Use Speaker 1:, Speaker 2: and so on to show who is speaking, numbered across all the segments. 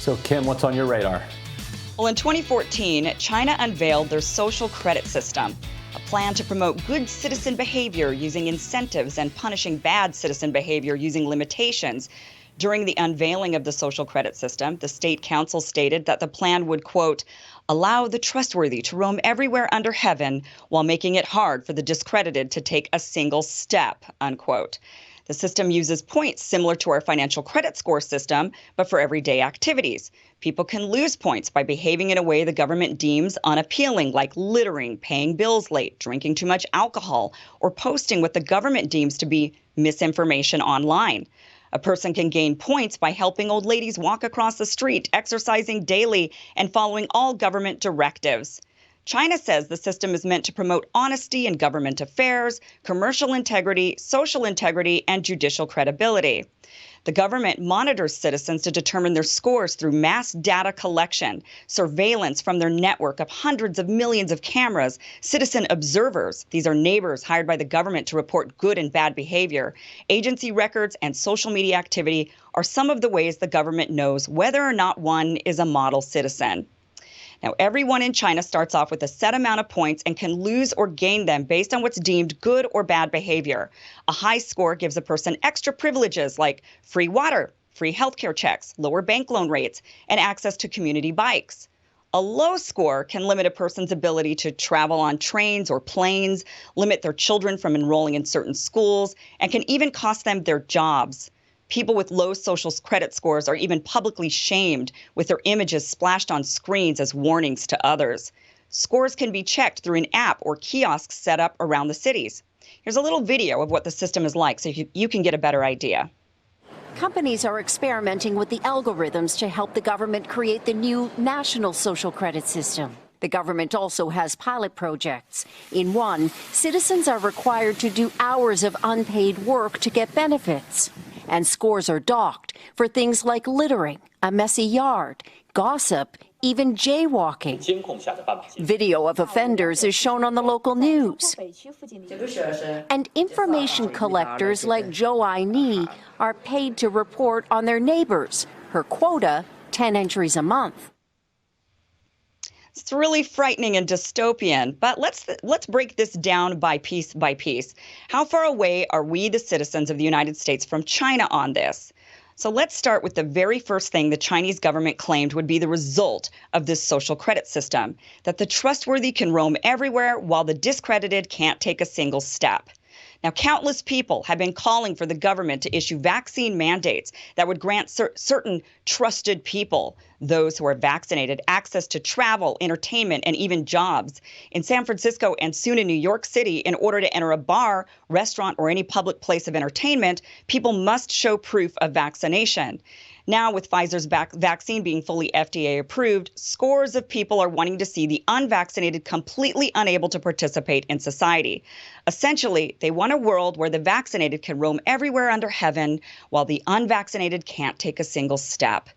Speaker 1: So, Kim, what's on your radar?
Speaker 2: Well, in 2014, China unveiled their social credit system, a plan to promote good citizen behavior using incentives and punishing bad citizen behavior using limitations. During the unveiling of the social credit system, the state council stated that the plan would, quote, allow the trustworthy to roam everywhere under heaven while making it hard for the discredited to take a single step, unquote. The system uses points similar to our financial credit score system, but for everyday activities. People can lose points by behaving in a way the government deems unappealing, like littering, paying bills late, drinking too much alcohol, or posting what the government deems to be misinformation online. A person can gain points by helping old ladies walk across the street, exercising daily, and following all government directives. China says the system is meant to promote honesty in government affairs, commercial integrity, social integrity, and judicial credibility. The government monitors citizens to determine their scores through mass data collection, surveillance from their network of hundreds of millions of cameras, citizen observers, these are neighbors hired by the government to report good and bad behavior, agency records, and social media activity are some of the ways the government knows whether or not one is a model citizen. Now, everyone in China starts off with a set amount of points and can lose or gain them based on what's deemed good or bad behavior. A high score gives a person extra privileges like free water, free healthcare checks, lower bank loan rates, and access to community bikes. A low score can limit a person's ability to travel on trains or planes, limit their children from enrolling in certain schools, and can even cost them their jobs. People with low social credit scores are even publicly shamed, with their images splashed on screens as warnings to others. Scores can be checked through an app or kiosks set up around the cities. Here's a little video of what the system is like so you can get a better idea.
Speaker 3: Companies are experimenting with the algorithms to help the government create the new national social credit system. The government also has pilot projects. In one, citizens are required to do hours of unpaid work to get benefits. And scores are docked for things like littering, a messy yard, gossip, even jaywalking. Video of offenders is shown on the local news. And information collectors like Zhou Ai-ni are paid to report on their neighbors. Her quota, 10 entries a month.
Speaker 2: It's really frightening and dystopian, but let's break this down by piece by piece. How far away are we, the citizens of the United States, from China on this? So let's start with the very first thing the Chinese government claimed would be the result of this social credit system, that the trustworthy can roam everywhere while the discredited can't take a single step. Now, countless people have been calling for the government to issue vaccine mandates that would grant certain trusted people, those who are vaccinated, access to travel, entertainment, and even jobs. In San Francisco and soon in New York City, in order to enter a bar, restaurant, or any public place of entertainment, people must show proof of vaccination. Now, with Pfizer's vaccine being fully FDA approved, scores of people are wanting to see the unvaccinated completely unable to participate in society. Essentially, they want a world where the vaccinated can roam everywhere under heaven while the unvaccinated can't take a single step.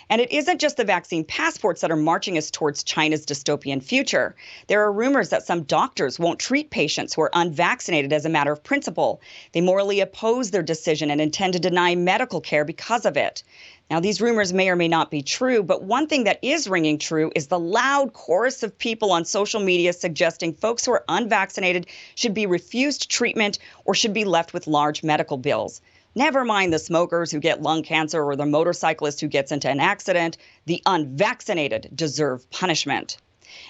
Speaker 2: And it isn't just the vaccine passports that are marching us towards China's dystopian future. There are rumors that some doctors won't treat patients who are unvaccinated as a matter of principle. They morally oppose their decision and intend to deny medical care because of it. Now, these rumors may or may not be true, but one thing that is ringing true is the loud chorus of people on social media suggesting folks who are unvaccinated should be refused treatment or should be left with large medical bills. Never mind the smokers who get lung cancer or the motorcyclist who gets into an accident. The unvaccinated deserve punishment.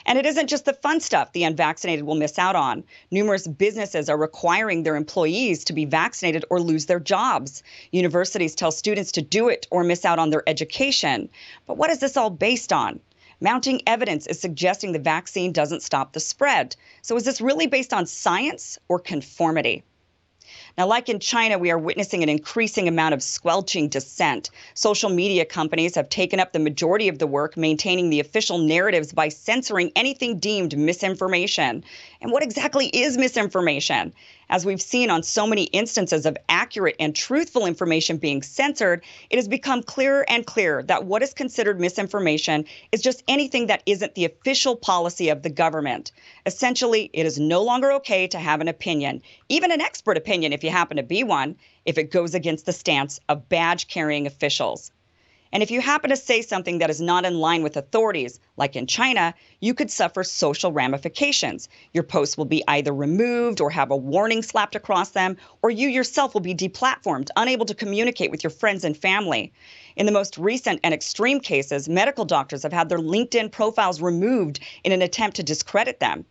Speaker 2: And it isn't just the fun stuff the unvaccinated will miss out on. Numerous businesses are requiring their employees to be vaccinated or lose their jobs. Universities tell students to do it or miss out on their education. But what is this all based on? Mounting evidence is suggesting the vaccine doesn't stop the spread. So is this really based on science or conformity? Now, like in China, we are witnessing an increasing amount of squelching dissent. Social media companies have taken up the majority of the work, maintaining the official narratives by censoring anything deemed misinformation. And what exactly is misinformation? As we've seen on so many instances of accurate and truthful information being censored, it has become clearer and clearer that what is considered misinformation is just anything that isn't the official policy of the government. Essentially, it is no longer okay to have an opinion, even an expert opinion if you happen to be one, if it goes against the stance of badge-carrying officials. And if you happen to say something that is not in line with authorities, like in China, you could suffer social ramifications. Your posts will be either removed or have a warning slapped across them, or you yourself will be deplatformed, unable to communicate with your friends and family. In the most recent and extreme cases, medical doctors have had their LinkedIn profiles removed in an attempt to discredit them.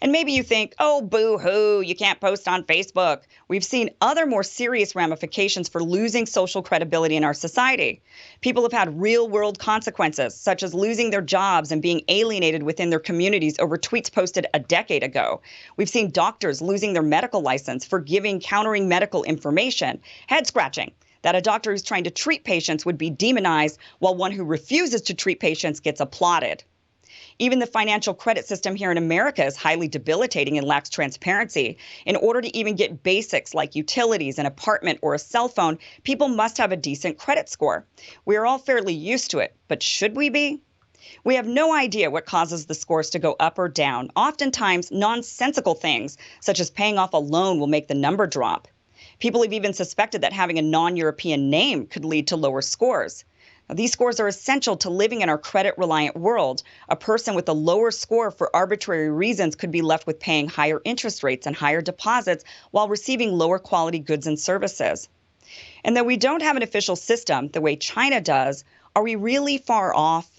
Speaker 2: And maybe you think, oh, boo-hoo, you can't post on Facebook. We've seen other more serious ramifications for losing social credibility in our society. People have had real-world consequences, such as losing their jobs and being alienated within their communities over tweets posted a decade ago. We've seen doctors losing their medical license for giving countering medical information. Head-scratching that a doctor who's trying to treat patients would be demonized, while one who refuses to treat patients gets applauded. Even the financial credit system here in America is highly debilitating and lacks transparency. In order to even get basics like utilities, an apartment, or a cell phone, people must have a decent credit score. We are all fairly used to it, but should we be? We have no idea what causes the scores to go up or down. Oftentimes, nonsensical things, such as paying off a loan, will make the number drop. People have even suspected that having a non-European name could lead to lower scores. Now, these scores are essential to living in our credit-reliant world. A person with a lower score for arbitrary reasons could be left with paying higher interest rates and higher deposits while receiving lower quality goods and services. And though we don't have an official system the way China does, are we really far off?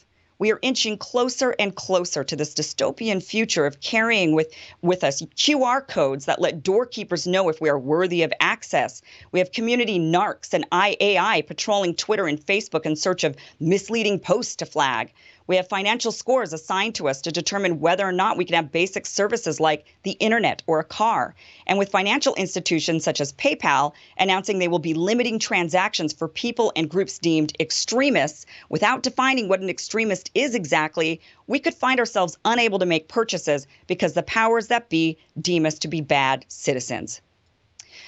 Speaker 2: We are inching closer and closer to this dystopian future of carrying with us QR codes that let doorkeepers know if we are worthy of access. We have community narcs and AI patrolling Twitter and Facebook in search of misleading posts to flag. We have financial scores assigned to us to determine whether or not we can have basic services like the internet or a car. And with financial institutions such as PayPal announcing they will be limiting transactions for people and groups deemed extremists without defining what an extremist is exactly, we could find ourselves unable to make purchases because the powers that be deem us to be bad citizens.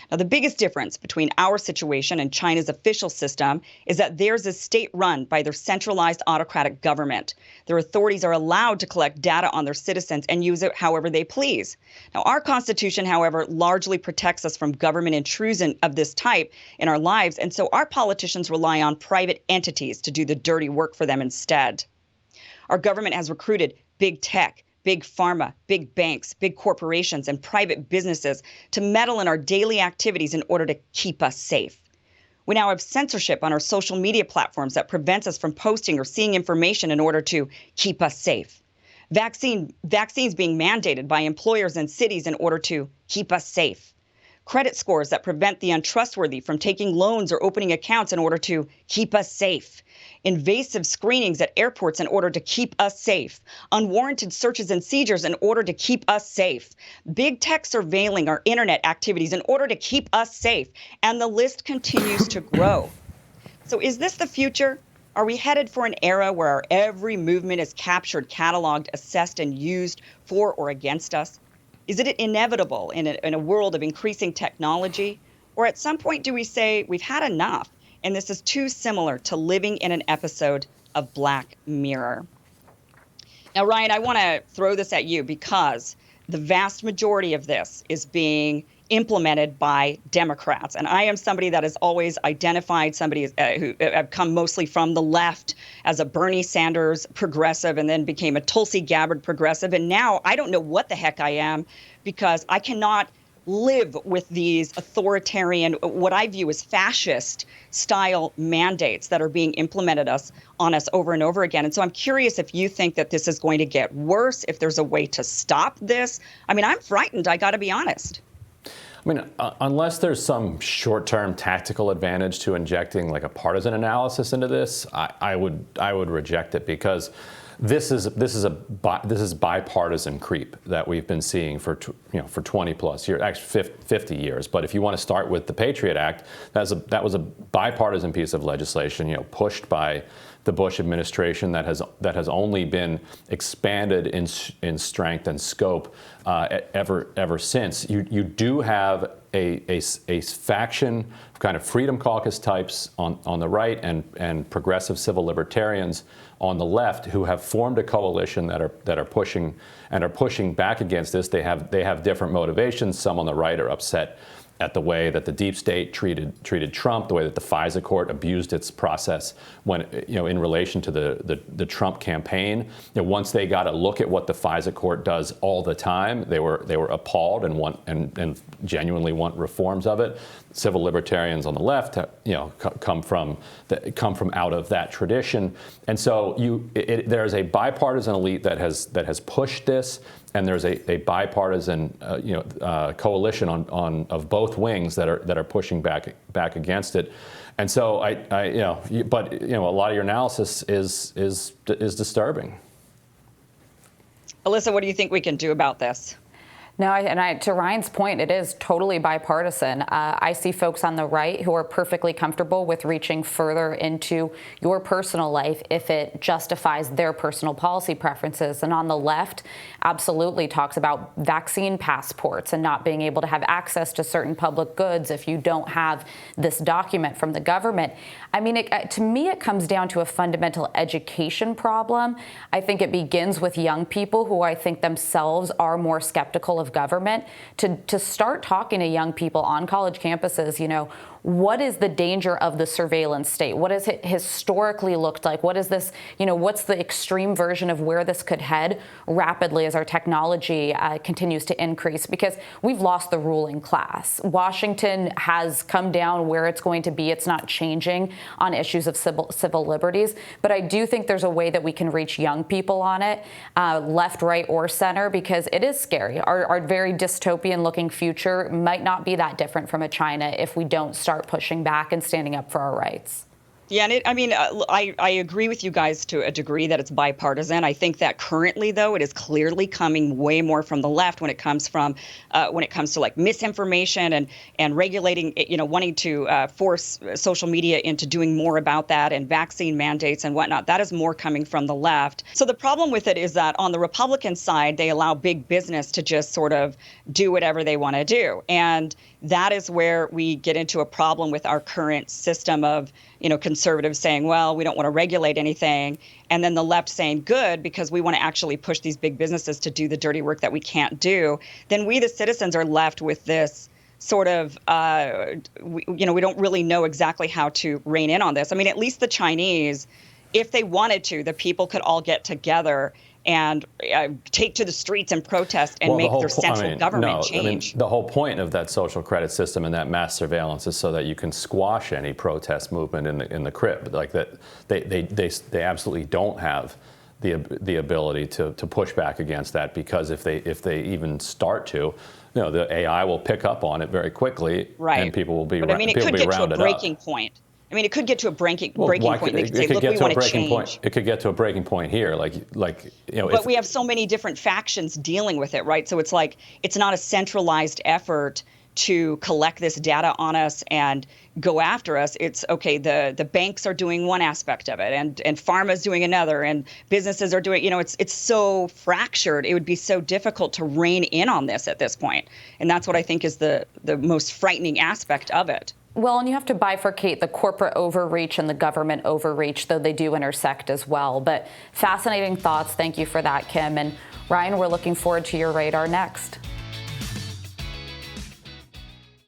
Speaker 2: Now, the biggest difference between our situation and China's official system is that theirs is state-run by their centralized autocratic government. Their authorities are allowed to collect data on their citizens and use it however they please. Now, our Constitution, however, largely protects us from government intrusion of this type in our lives, and so our politicians rely on private entities to do the dirty work for them instead. Our government has recruited big tech, big pharma, big banks, big corporations, and private businesses to meddle in our daily activities in order to keep us safe. We now have censorship on our social media platforms that prevents us from posting or seeing information in order to keep us safe. Vaccines being mandated by employers and cities in order to keep us safe. Credit scores that prevent the untrustworthy from taking loans or opening accounts in order to keep us safe. Invasive screenings at airports in order to keep us safe. Unwarranted searches and seizures in order to keep us safe. Big tech surveilling our internet activities in order to keep us safe. And the list continues to grow. So is this the future? Are we headed for an era where our every movement is captured, cataloged, assessed, and used for or against us? Is it inevitable in a world of increasing technology? Or at some point do we say we've had enough and this is too similar to living in an episode of Black Mirror? Now, Ryan, I want to throw this at you because the vast majority of this is being implemented by Democrats. And I am somebody that has always identified somebody who have come mostly from the left as a Bernie Sanders progressive and then became a Tulsi Gabbard progressive. And now I don't know what the heck I am because I cannot live with these authoritarian, what I view as fascist style mandates that are being implemented on us over and over again. And so I'm curious if you think that this is going to get worse, if there's a way to stop this. I mean, I'm frightened, I got to be honest.
Speaker 1: I mean, unless there's some short-term tactical advantage to injecting like a partisan analysis into this, I would reject it because this is bipartisan creep that we've been seeing for 20 plus years, actually 50 years. But if you want to start with the Patriot Act, that was a bipartisan piece of legislation, pushed by the Bush administration that has only been expanded in strength and scope ever since. You do have a faction of kind of Freedom Caucus types on the right and progressive civil libertarians on the left who have formed a coalition that are pushing back against this. They have different motivations. Some on the right are upset at the way that the deep state treated Trump, the way that the FISA court abused its process when, in relation to the Trump campaign. Once they got a look at what the FISA court does all the time, they were appalled and genuinely want reforms of it. Civil libertarians on the left, come from out of that tradition, and so there's a bipartisan elite that has pushed this, and there's a bipartisan coalition of both wings that are pushing back against it, and so but a lot of your analysis is disturbing.
Speaker 2: Alyssa, what do you think we can do about this?
Speaker 4: No, to Ryan's point, it is totally bipartisan. I see folks on the right who are perfectly comfortable with reaching further into your personal life if it justifies their personal policy preferences. And on the left, absolutely talks about vaccine passports and not being able to have access to certain public goods if you don't have this document from the government. I mean, to me, it comes down to a fundamental education problem. I think it begins with young people who I think themselves are more skeptical of government to start talking to young people on college campuses, what is the danger of the surveillance state? What has it historically looked like? What is this, what's the extreme version of where this could head rapidly as our technology continues to increase? Because we've lost the ruling class. Washington has come down where it's going to be. It's not changing on issues of civil liberties. But I do think there's a way that we can reach young people on it, left, right, or center, because it is scary. Our very dystopian looking future might not be that different from a China if we don't start pushing back and standing up for our rights.
Speaker 2: Yeah, and I agree with you guys to a degree that it's bipartisan. I think that currently, though, it is clearly coming way more from the left when it comes to like misinformation and regulating, wanting to force social media into doing more about that, and vaccine mandates and whatnot. That is more coming from the left. So the problem with it is that on the Republican side, they allow big business to just sort of do whatever they want to do. And that is where we get into a problem with our current system of, conservatives saying, well, we don't want to regulate anything. And then the left saying, good, because we want to actually push these big businesses to do the dirty work that we can't do. Then we, the citizens, are left with this sort of, we don't really know exactly how to rein in on this. I mean, at least the Chinese, if they wanted to, the people could all get together and take to the streets and protest and make their central government change.
Speaker 1: The whole point of that social credit system and that mass surveillance is so that you can squash any protest movement in the crib. Like that, they absolutely don't have the ability to push back against that, because if they even start to, the AI will pick up on it very quickly,
Speaker 2: right?
Speaker 1: And people will be
Speaker 2: but I mean, it could get to a breaking point. I mean, it could get to a breaking point. They could say, look, we want to change.
Speaker 1: It could get to a breaking point here,
Speaker 2: But we have so many different factions dealing with it, right? So it's like it's not a centralized effort to collect this data on us and go after us. It's okay. The banks are doing one aspect of it, and pharma's doing another, and businesses are doing. It's so fractured. It would be so difficult to rein in on this at this point, and that's what I think is the most frightening aspect of it.
Speaker 4: Well, and you have to bifurcate the corporate overreach and the government overreach, though they do intersect as well. But fascinating thoughts. Thank you for that, Kim. And Ryan, we're looking forward to your radar next.